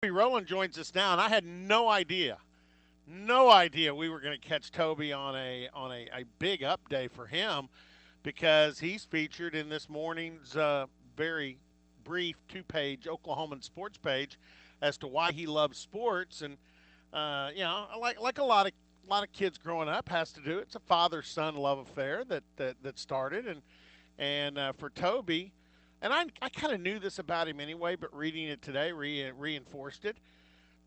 Toby Rowland joins us now, and I had no idea we were going to catch Toby on a big up day for him because he's featured in this morning's very brief two-page Oklahoman sports page as to why he loves sports. And like a lot of kids growing up has to do. It's a father-son love affair that started, and for Toby, and I kind of knew this about him anyway, but reading it today reinforced it.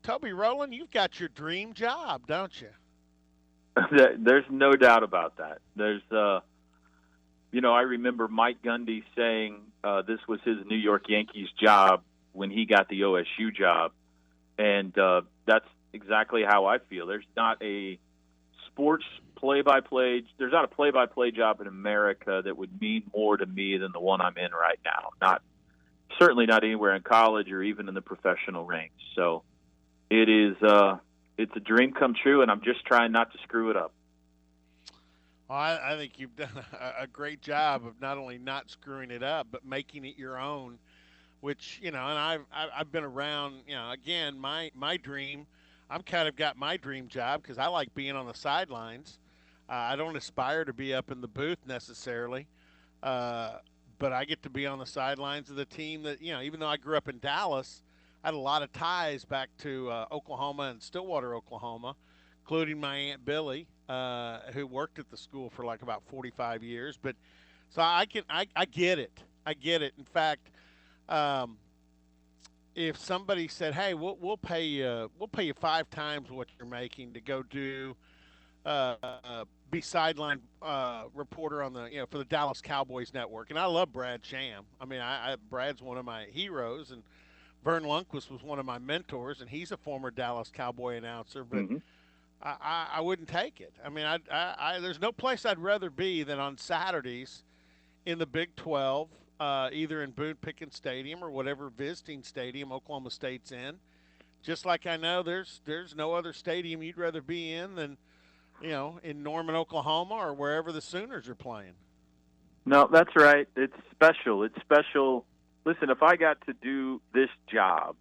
Toby Rowland, you've got your dream job, don't you? There's no doubt about that. I remember Mike Gundy saying this was his New York Yankees job when he got the OSU job, and that's exactly how I feel. There's not a sports play-by-play. There's not a play-by-play job in America that would mean more to me than the one I'm in right now. Certainly not anywhere in college or even in the professional ranks. So it is. It's a dream come true, and I'm just trying not to screw it up. Well, I think you've done a great job of not only not screwing it up, but making it your own. Which and I've been around. Again, my dream. I'm kind of got my dream job because I like being on the sidelines. I don't aspire to be up in the booth necessarily, uh, but I get to be on the sidelines of the team that Even though I grew up in Dallas, I had a lot of ties back to Oklahoma and Stillwater, Oklahoma, including my aunt Billy, who worked at the school for like about 45 years. But so I get it. I get it. In fact, um, if somebody said, "Hey, we'll pay you 5 times what you're making to go do be sideline reporter on the for the Dallas Cowboys network," and I love Brad Sham. I mean, Brad's one of my heroes, and Vern Lundquist was one of my mentors, and he's a former Dallas Cowboy announcer. But Mm-hmm. I wouldn't take it. I mean, there's no place I'd rather be than on Saturdays in the Big 12, either in Boone Pickens Stadium or whatever visiting stadium Oklahoma State's in. Just like I know there's no other stadium you'd rather be in than in Norman, Oklahoma, or wherever the Sooners are playing. No, that's right. It's special. It's special. Listen, if I got to do this job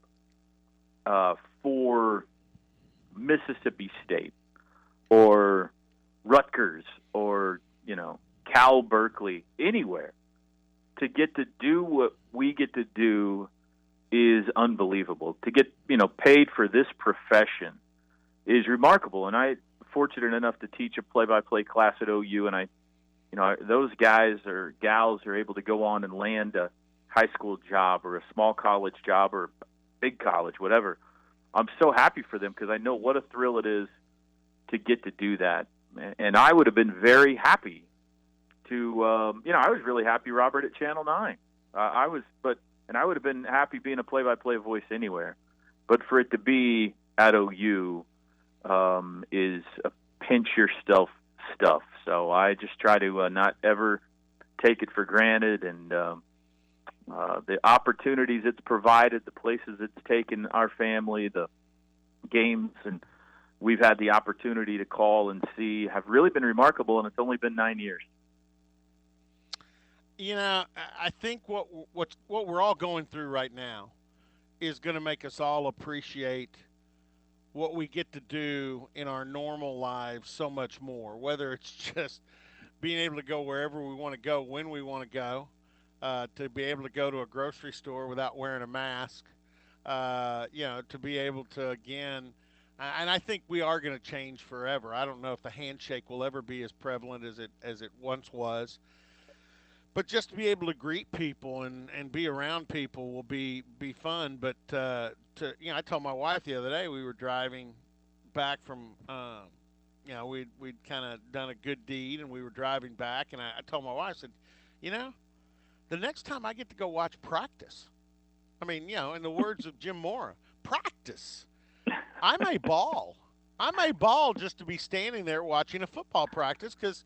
for Mississippi State or Rutgers or Cal Berkeley, anywhere, to get to do what we get to do is unbelievable. To get paid for this profession is remarkable. And I fortunate enough to teach a play-by-play class at OU, and those guys or gals are able to go on and land a high school job or a small college job or a big college, whatever. I'm so happy for them because I know what a thrill it is to get to do that. And I would have been very happy to, I was really happy, Robert, at Channel 9. And I would have been happy being a play-by-play voice anywhere. But for it to be at OU is a pinch yourself stuff. So I just try to not ever take it for granted, and the opportunities it's provided, the places it's taken our family, the games, and we've had the opportunity to call and see have really been remarkable, and it's only been 9 years. I think what we're all going through right now is going to make us all appreciate what we get to do in our normal lives so much more. Whether it's just being able to go wherever we want to go when we want to go, to be able to go to a grocery store without wearing a mask, to be able to again. And I think we are going to change forever. I don't know if the handshake will ever be as prevalent as it once was, but just to be able to greet people and be around people will be fun. But I told my wife the other day we were driving back from we'd kind of done a good deed and we were driving back, and I told my wife, I said, you know, the next time I get to go watch practice, I mean, in the words of Jim Mora, practice, I may ball. I may ball just to be standing there watching a football practice because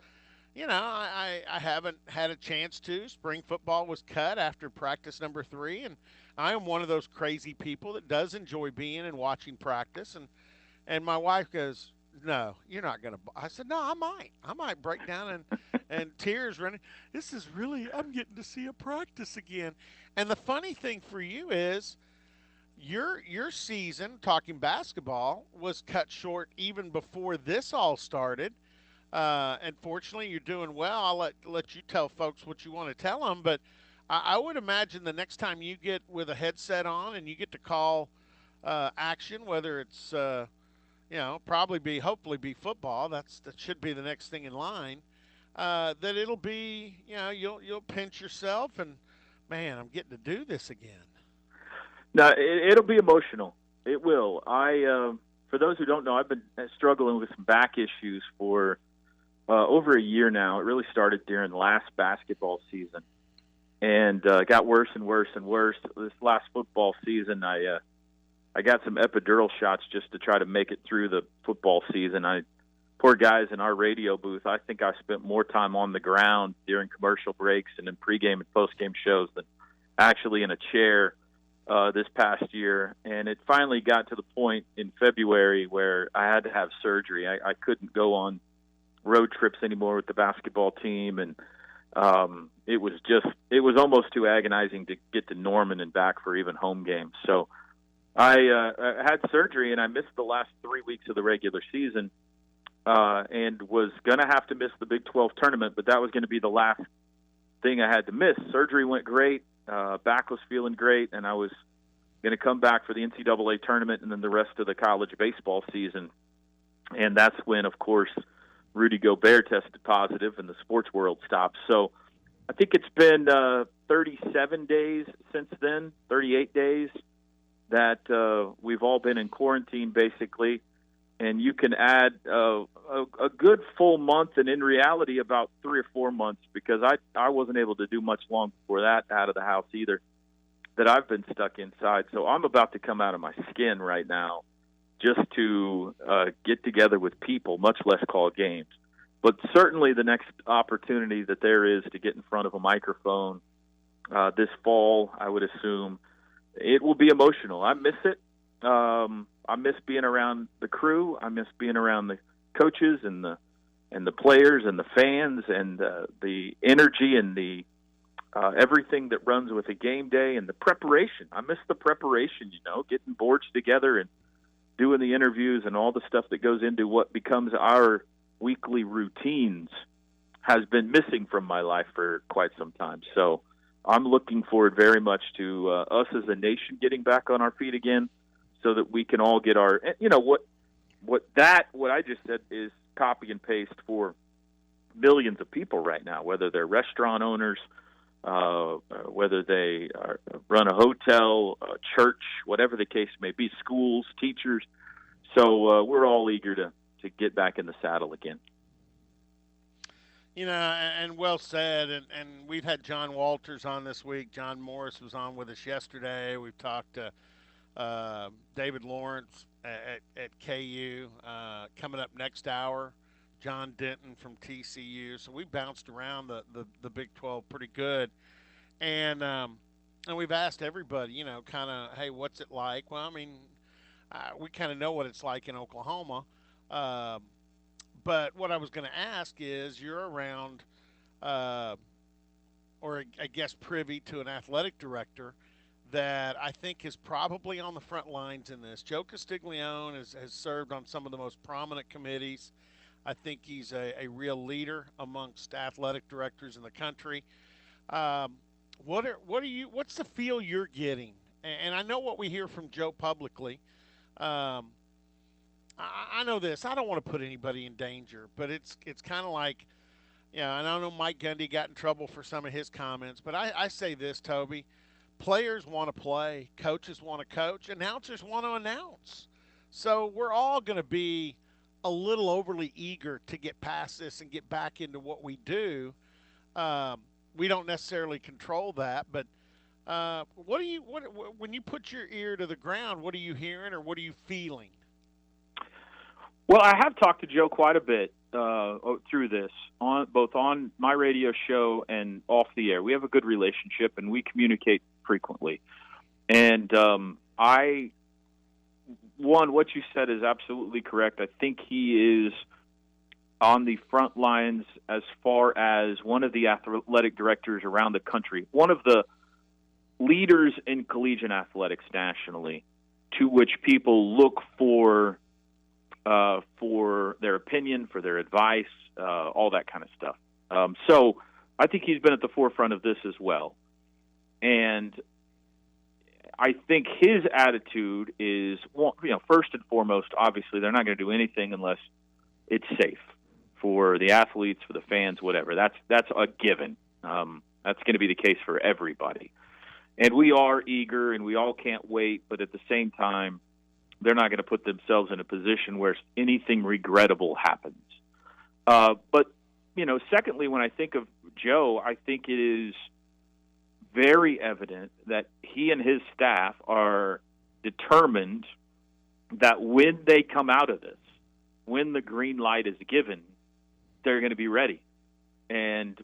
I haven't had a chance to. Spring football was cut after practice number 3, and I am one of those crazy people that does enjoy being and watching practice. And my wife goes, "No, you're not going to." I said, "No, I might. I might break down and tears running. This is really. I'm getting to see a practice again." And the funny thing for you is your season, talking basketball, was cut short even before this all started. And fortunately, you're doing well. I'll let you tell folks what you want to tell them. But I would imagine the next time you get with a headset on and you get to call action, whether it's probably be hopefully be football. That should be the next thing in line. That it'll be you'll pinch yourself and man, I'm getting to do this again. No, it'll be emotional. It will. For those who don't know, I've been struggling with some back issues for over a year now. It really started during last basketball season, and got worse and worse and worse. This last football season, I got some epidural shots just to try to make it through the football season. Poor guys in our radio booth. I think I spent more time on the ground during commercial breaks and in pregame and postgame shows than actually in a chair this past year. And it finally got to the point in February where I had to have surgery. I couldn't go on road trips anymore with the basketball team, and it was almost too agonizing to get to Norman and back for even home games. So I had surgery, and I missed the last 3 weeks of the regular season, and was going to have to miss the Big 12 tournament, but that was going to be the last thing I had to miss. Surgery went great. Back was feeling great, and I was going to come back for the NCAA tournament and then the rest of the college baseball season. And that's when, of course, Rudy Gobert tested positive and the sports world stopped. So I think it's been 37 days since then, 38 days that we've all been in quarantine, basically. And you can add a good full month, and in reality about 3 or 4 months, because I wasn't able to do much long before that out of the house either, that I've been stuck inside. So I'm about to come out of my skin right now just to get together with people, much less call games. But certainly the next opportunity that there is to get in front of a microphone this fall, I would assume, it will be emotional. I miss it. I miss being around the crew. I miss being around the coaches and the players and the fans and the energy and the everything that runs with a game day and the preparation. I miss the preparation, getting boards together and doing the interviews and all the stuff that goes into what becomes our weekly routines has been missing from my life for quite some time. So I'm looking forward very much to us as a nation getting back on our feet again, so that we can all get our, what I just said is copy and paste for millions of people right now, whether they're restaurant owners, whether they run a hotel, a church, whatever the case may be, schools, teachers. So we're all eager to get back in the saddle again. And well said. And we've had John Walters on this week. John Morris was on with us yesterday. We've talked to David Lawrence at KU. Coming up next hour, John Denton from TCU. So we bounced around the Big 12 pretty good. And we've asked everybody, kind of, hey, what's it like? Well, I mean, we kind of know what it's like in Oklahoma. But what I was going to ask is, you're around, or I guess privy to an athletic director that I think is probably on the front lines in this. Joe Castiglione has served on some of the most prominent committees. I think he's a real leader amongst athletic directors in the country. What's the feel you're getting? And I know what we hear from Joe publicly. I know this. I don't want to put anybody in danger, but it's kind of like, and I know Mike Gundy got in trouble for some of his comments, but I say this, Toby. Players want to play, coaches want to coach, announcers want to announce. So we're all going to be a little overly eager to get past this and get back into what we do. We don't necessarily control that, but when you put your ear to the ground, what are you hearing or what are you feeling? Well, I have talked to Joe quite a bit through this, both on my radio show and off the air. We have a good relationship, and we communicate frequently. And what you said is absolutely correct. I think he is on the front lines as far as one of the athletic directors around the country. One of the leaders in collegiate athletics nationally to which people look for their opinion, for their advice, all that kind of stuff. So I think he's been at the forefront of this as well. And I think his attitude is, well, first and foremost, obviously, they're not going to do anything unless it's safe for the athletes, for the fans, whatever. That's a given. That's going to be the case for everybody. And we are eager, and we all can't wait. But at the same time, they're not going to put themselves in a position where anything regrettable happens. But secondly, when I think of Joe, I think it is very evident that he and his staff are determined that when they come out of this, when the green light is given, they're going to be ready and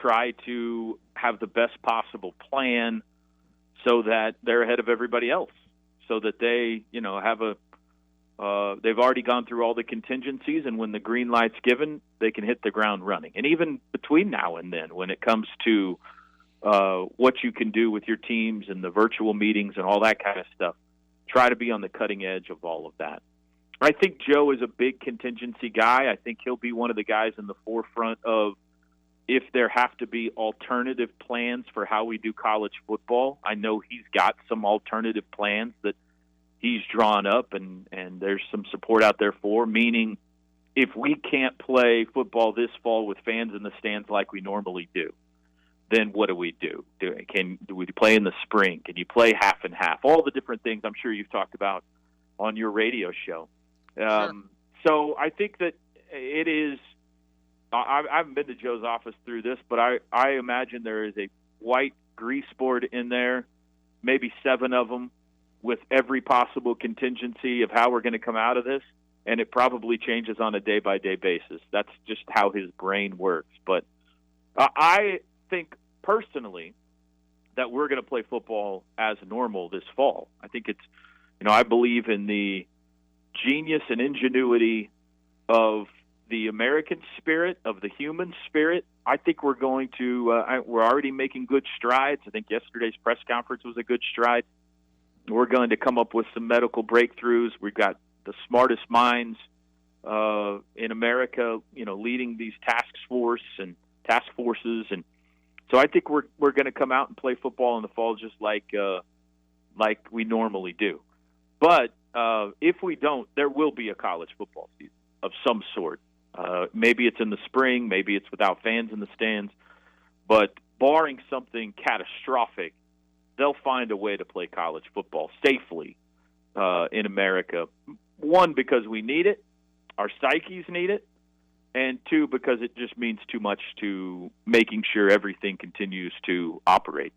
try to have the best possible plan so that they're ahead of everybody else, so that they, they've already gone through all the contingencies, and when the green light's given, they can hit the ground running. And even between now and then, when it comes to what you can do with your teams and the virtual meetings and all that kind of stuff, try to be on the cutting edge of all of that. I think Joe is a big contingency guy. I think he'll be one of the guys in the forefront of, if there have to be alternative plans for how we do college football. I know he's got some alternative plans that he's drawn up, and there's some support out there for, meaning if we can't play football this fall with fans in the stands like we normally do, then what do we do? Do we play in the spring? Can you play half and half? All the different things I'm sure you've talked about on your radio show. Sure. So I think that it is – I haven't been to Joe's office through this, but I imagine there is a white grease board in there, maybe 7 of them, with every possible contingency of how we're going to come out of this, and it probably changes on a day-by-day basis. That's just how his brain works. But I think personally that we're going to play football as normal this fall. I think it's, I believe in the genius and ingenuity of the American spirit, of the human spirit. I think we're going to, we're already making good strides. I think yesterday's press conference was a good stride. We're going to come up with some medical breakthroughs. We've got the smartest minds in America, leading these task forces. And so I think we're going to come out and play football in the fall just like we normally do. But if we don't, there will be a college football season of some sort. Maybe it's in the spring, maybe it's without fans in the stands. But barring something catastrophic, they'll find a way to play college football safely in America. 1, because we need it, our psyches need it, and 2, because it just means too much to making sure everything continues to operate.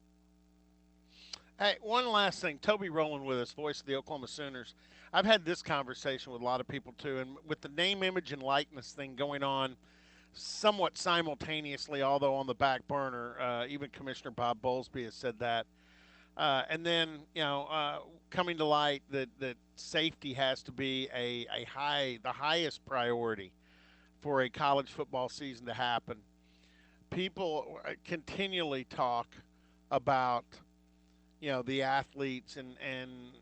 Hey, one last thing. Toby Rowland with us, voice of the Oklahoma Sooners. I've had this conversation with a lot of people, too, and with the name, image, and likeness thing going on somewhat simultaneously, although on the back burner, even Commissioner Bob Bowlesby has said that. And then, coming to light that safety has to be the highest priority for a college football season to happen. People continually talk about, the athletes and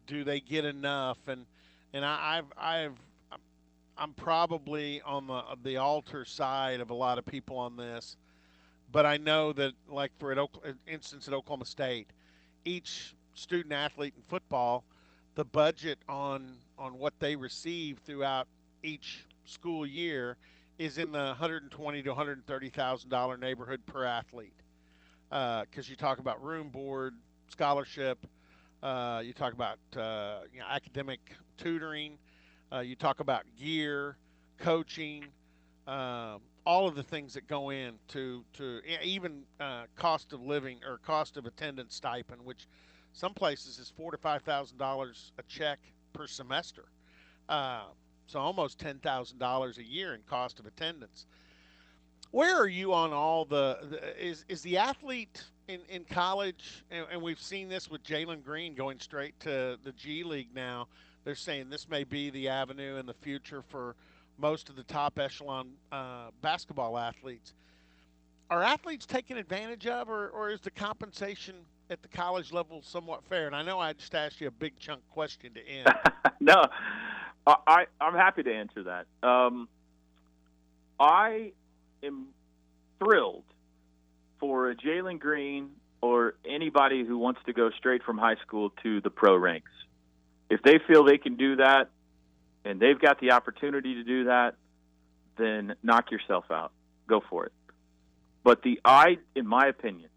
do they get enough? And I'm probably on the altar side of a lot of people on this, but I know that, like for instance at Oklahoma State, each student athlete in football, the budget on what they receive throughout each school year is in the $120,000 to $130,000 neighborhood per athlete. Because you talk about room, board, scholarship, you talk about academic tutoring, you talk about gear, coaching, all of the things that go in to even cost of living or cost of attendance stipend, which some places is $4,000 to $5,000 a check per semester. So almost $10,000 a year in cost of attendance. Where are you on all is the athlete in college, and we've seen this with Jalen Green going straight to the G League now. They're saying this may be the avenue in the future for most of the top echelon basketball athletes. Are athletes taken advantage of, or is the compensation at the college level somewhat fair? And I know I just asked you a big chunk question to end. No, I'm happy to answer that. I am thrilled for a Jalen Green or anybody who wants to go straight from high school to the pro ranks. If they feel they can do that and they've got the opportunity to do that, then knock yourself out. Go for it. But in my opinion,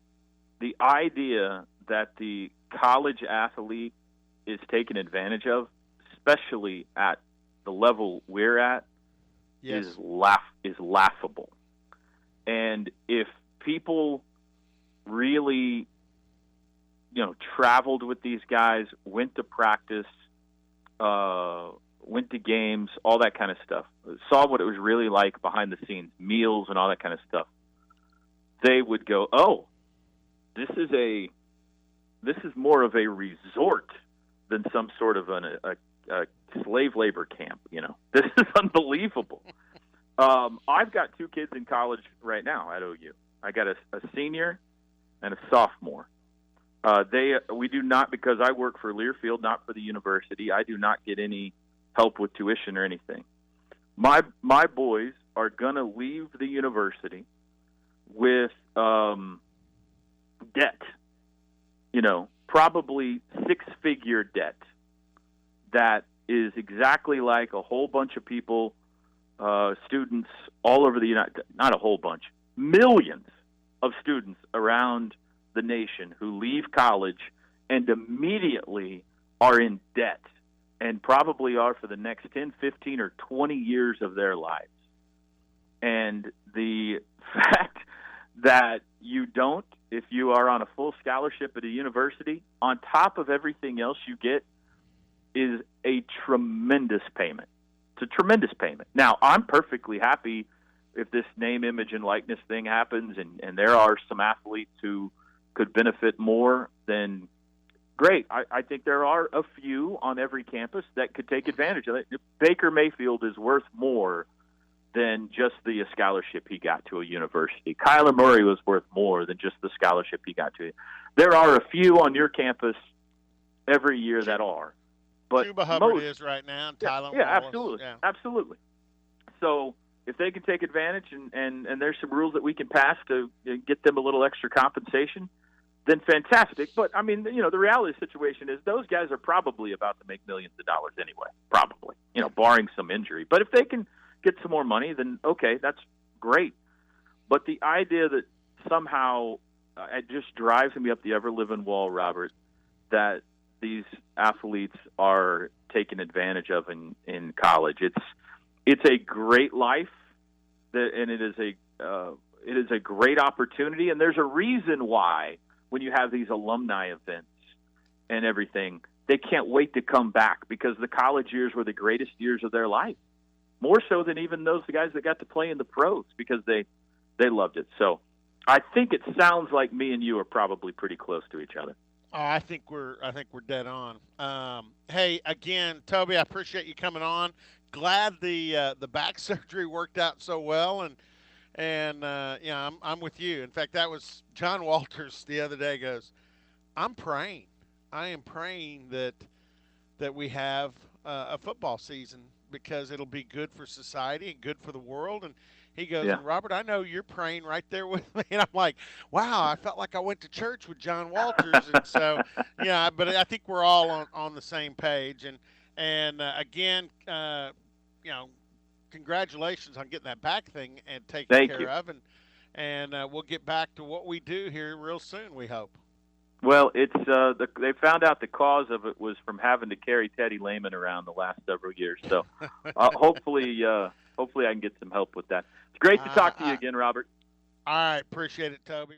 the idea that the college athlete is taken advantage of, especially at the level we're at, Yes. is laughable. And if people really, traveled with these guys, went to practice, went to games, all that kind of stuff, saw what it was really like behind the scenes, meals and all that kind of stuff, they would go, "Oh, this is more of a resort than some sort of a slave labor camp. This is unbelievable." I've got two kids in college right now at OU. I got a senior and a sophomore. We do not, because I work for Learfield, not for the university. I do not get any help with tuition or anything. My boys are going to leave the university with debt. Probably six-figure debt that is exactly like a whole bunch of people, students all over the not a whole bunch, millions of students around the nation who leave college and immediately are in debt and probably are for the next 10, 15, or 20 years of their lives. And the fact that you don't, if you are on a full scholarship at a university, on top of everything else you get, is a tremendous payment. It's a tremendous payment. Now, I'm perfectly happy if this name, image, and likeness thing happens and there are some athletes who could benefit more, then great. I think there are a few on every campus that could take advantage of it. Baker Mayfield is worth more than just the scholarship he got to a university. Kyler Murray was worth more than just the scholarship he got to. There are a few on your campus every year that are. But Chuba Hubbard is right now, and Tyler Wallace. Absolutely. Yeah. Absolutely. So if they can take advantage and there's some rules that we can pass to get them a little extra compensation, then fantastic. But, I mean, the reality of the situation is those guys are probably about to make millions of dollars anyway, probably, barring some injury. But if they can get some more money, then okay, that's great. But the idea that somehow it just drives me up the ever-living wall, Robert, that these athletes are taken advantage of in college. It's a great life, and it is a great opportunity. And there's a reason why when you have these alumni events and everything, they can't wait to come back, because the college years were the greatest years of their life, more so than even those guys that got to play in the pros, because they loved it. So I think it sounds like me and you are probably pretty close to each other. Oh, I think we're dead on. Hey, again, Toby, I appreciate you coming on. Glad the back surgery worked out so well, and I'm with you. In fact, that was John Walters the other day goes, I'm praying. I am praying that we have a football season, because it'll be good for society and good for the world. And he goes, Yeah. And Robert, I know you're praying right there with me. And I'm like, wow, I felt like I went to church with John Walters. And so, yeah, but I think we're all on the same page. And again, congratulations on getting that back thing and taken Thank care you. of. And we'll get back to what we do here real soon, we hope. Well, it's they found out the cause of it was from having to carry Teddy Lehman around the last several years. So hopefully I can get some help with that. It's great to talk to you again, Robert. All right, appreciate it, Toby.